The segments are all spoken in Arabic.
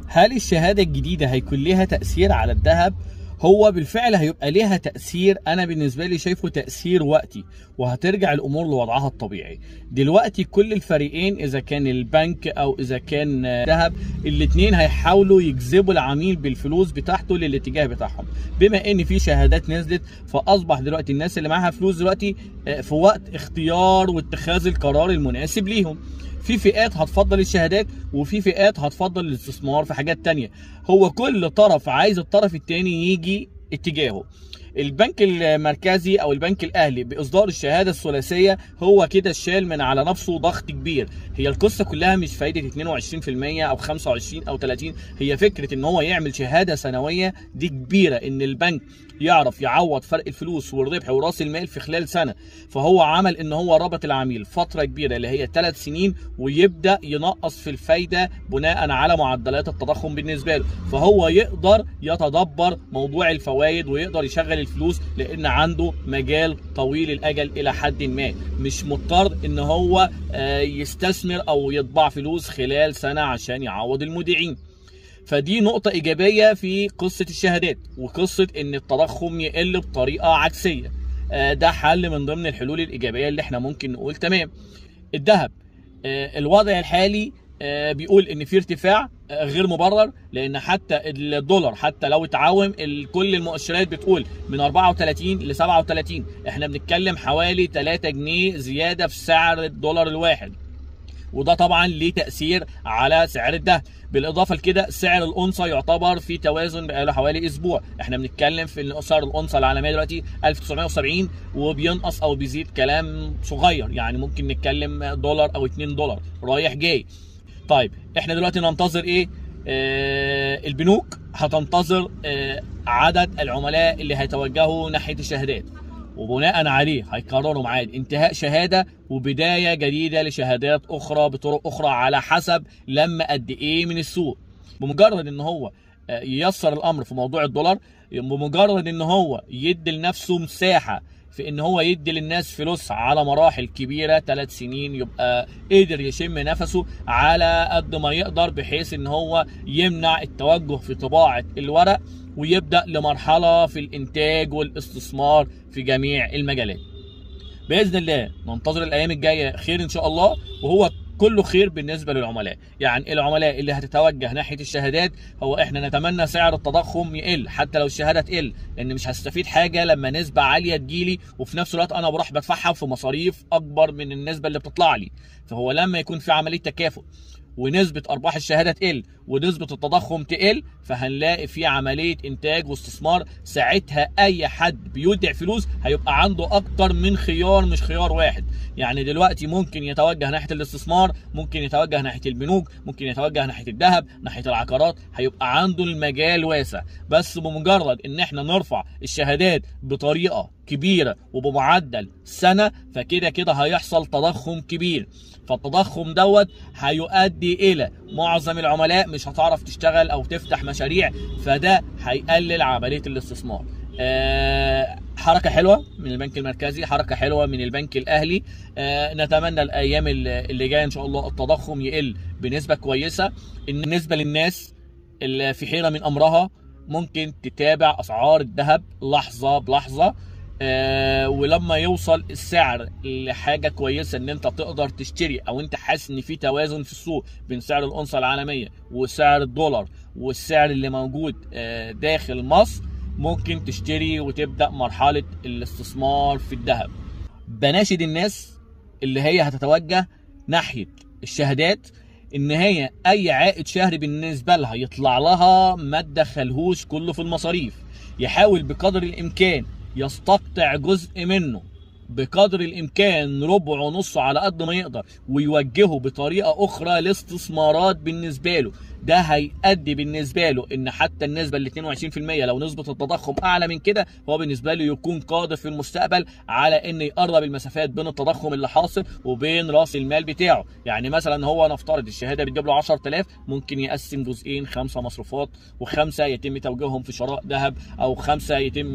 هل الشهادة الجديدة هيكون لها تأثير على الذهب؟ هو بالفعل هيبقى ليها تأثير، أنا بالنسبة لي شايفه تأثير وقتي، وهترجع الأمور لوضعها الطبيعي. دلوقتي كل الفريقين إذا كان البنك أو إذا كان ذهب، الاتنين هيحاولوا يجذبوا العميل بالفلوس بتاعته للاتجاه بتاعهم. بما إن في شهادات نزلت، فأصبح دلوقتي الناس اللي معاها فلوس دلوقتي في وقت اختيار واتخاذ القرار المناسب ليهم. في فئات هتفضل الشهادات وفي فئات هتفضل الاستثمار في حاجات تانية. هو كل طرف عايز الطرف التاني يجي اتجاهه. البنك المركزي او البنك الاهلي باصدار الشهاده الثلاثيه هو كده شال من على نفسه ضغط كبير. هي القصه كلها مش فايده 22% او 25 او 30، هي فكره ان هو يعمل شهاده سنويه دي كبيره، ان البنك يعرف يعوض فرق الفلوس والربح وراس المال في خلال سنه. فهو عمل ان هو ربط العميل فتره كبيره اللي هي 3 سنين، ويبدا ينقص في الفايده بناء على معدلات التضخم بالنسبه له، فهو يقدر يتدبر موضوع الفوائد ويقدر يشغل الفلوس، لان عنده مجال طويل الاجل الى حد ما، مش مضطر ان هو يستثمر او يطبع فلوس خلال سنه عشان يعوض المودعين. فدي نقطة إيجابية في قصة الشهادات، وقصة إن التضخم يقل بطريقة عكسية. ده حل من ضمن الحلول الإيجابية اللي إحنا ممكن نقول تمام. الذهب الوضع الحالي بيقول إن في ارتفاع غير مبرر، لأن حتى الدولار حتى لو اتعاوم كل المؤشرات بتقول من 34 ل 37، إحنا بنتكلم حوالي 3 جنيه زيادة في سعر الدولار الواحد، وده طبعا ليه تأثير على سعر الذهب. بالاضافه لكده سعر الأونصة يعتبر في توازن بقاله حوالي اسبوع، احنا بنتكلم في ان سعر الأونصة العالميه دلوقتي 1970 وبينقص او بيزيد كلام صغير، يعني ممكن نتكلم دولار او 2 دولار رايح جاي. طيب احنا دلوقتي ننتظر ايه؟ البنوك هتنتظر عدد العملاء اللي هيتوجهوا ناحيه الشهادات، وبناء عليه هيقرروا ميعاد انتهاء شهاده وبدايه جديده لشهادات اخرى بطرق اخرى على حسب لما قد ايه من السوق. بمجرد ان هو ييسر الامر في موضوع الدولار، بمجرد ان هو يدي لنفسه مساحه في ان هو يدي للناس فلوس على مراحل كبيره 3 سنين، يبقى قدر يشم نفسه على قد ما يقدر، بحيث ان هو يمنع التوجه في طباعه الورق ويبدأ لمرحلة في الإنتاج والاستثمار في جميع المجالات. بإذن الله ننتظر الأيام الجاية خير إن شاء الله، وهو كله خير بالنسبة للعملاء. يعني العملاء اللي هتتوجه ناحية الشهادات، هو إحنا نتمنى سعر التضخم يقل حتى لو الشهادة تقل، لأن مش هستفيد حاجة لما نسبة عالية تجيلي وفي نفس الوقت أنا بروح بدفعها في مصاريف أكبر من النسبة اللي بتطلع لي. فهو لما يكون في عملية تكافؤ ونسبة أرباح الشهادة تقل ونسبة التضخم تقل، فهنلاقي في عملية إنتاج واستثمار. ساعتها أي حد بيودع فلوس هيبقى عنده أكتر من خيار، مش خيار واحد. يعني دلوقتي ممكن يتوجه ناحية الاستثمار، ممكن يتوجه ناحية البنوك، ممكن يتوجه ناحية الذهب، ناحية العقارات، هيبقى عنده المجال واسع. بس بمجرد إن احنا نرفع الشهادات بطريقة كبيرة وبمعدل سنة، فكده كده هيحصل تضخم كبير. فالتضخم دوت هيؤدي الى معظم العملاء مش هتعرف تشتغل او تفتح مشاريع، فده هيقلل عمليه الاستثمار. حركه حلوه من البنك المركزي، حركه حلوه من البنك الاهلي. نتمنى الايام اللي جايه ان شاء الله التضخم يقل بنسبه كويسه. بالنسبه للناس اللي في حيره من امرها، ممكن تتابع اسعار الذهب لحظه بلحظه، ولما يوصل السعر لحاجه كويسه ان انت تقدر تشتري، او انت حاسس ان في توازن في السوق بين سعر الأونصة العالميه وسعر الدولار والسعر اللي موجود داخل مصر، ممكن تشتري وتبدا مرحله الاستثمار في الذهب. بناشد الناس اللي هي هتتوجه ناحيه الشهادات ان هي اي عائد شهري بالنسبه لها يطلع لها ما تدخلهوش كله في المصاريف، يحاول بقدر الامكان يستقطع جزء منه بقدر الامكان، ربع ونص على قد ما يقدر، ويوجهه بطريقه اخرى لاستثمارات بالنسبه له. ده هيؤدي بالنسبه له ان حتى النسبه ال 22% لو نسبه التضخم اعلى من كده، هو بالنسبه له يكون قادر في المستقبل على ان يقرب المسافات بين التضخم اللي حاصل وبين راس المال بتاعه. يعني مثلا هو نفترض الشهاده بتجيب له 10,000، ممكن يقسم جزئين، 5 مصروفات و5 يتم توجيههم في شراء ذهب، او 5 يتم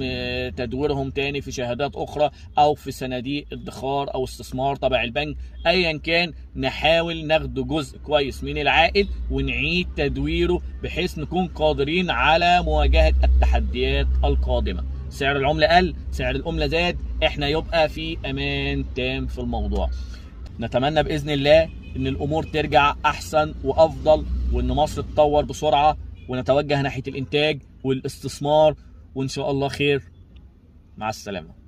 تدويرهم تاني في شهادات اخرى او في صناديق ادخار او استثمار تبع البنك، ايا كان نحاول ناخد جزء كويس من العائد ونعيد تدويره بحيث نكون قادرين على مواجهة التحديات القادمة. سعر العملة قل، سعر العملة زاد، احنا يبقى في امان تام في الموضوع. نتمنى باذن الله ان الامور ترجع احسن وافضل، وان مصر تتطور بسرعة ونتوجه ناحية الانتاج والاستثمار، وان شاء الله خير. مع السلامة.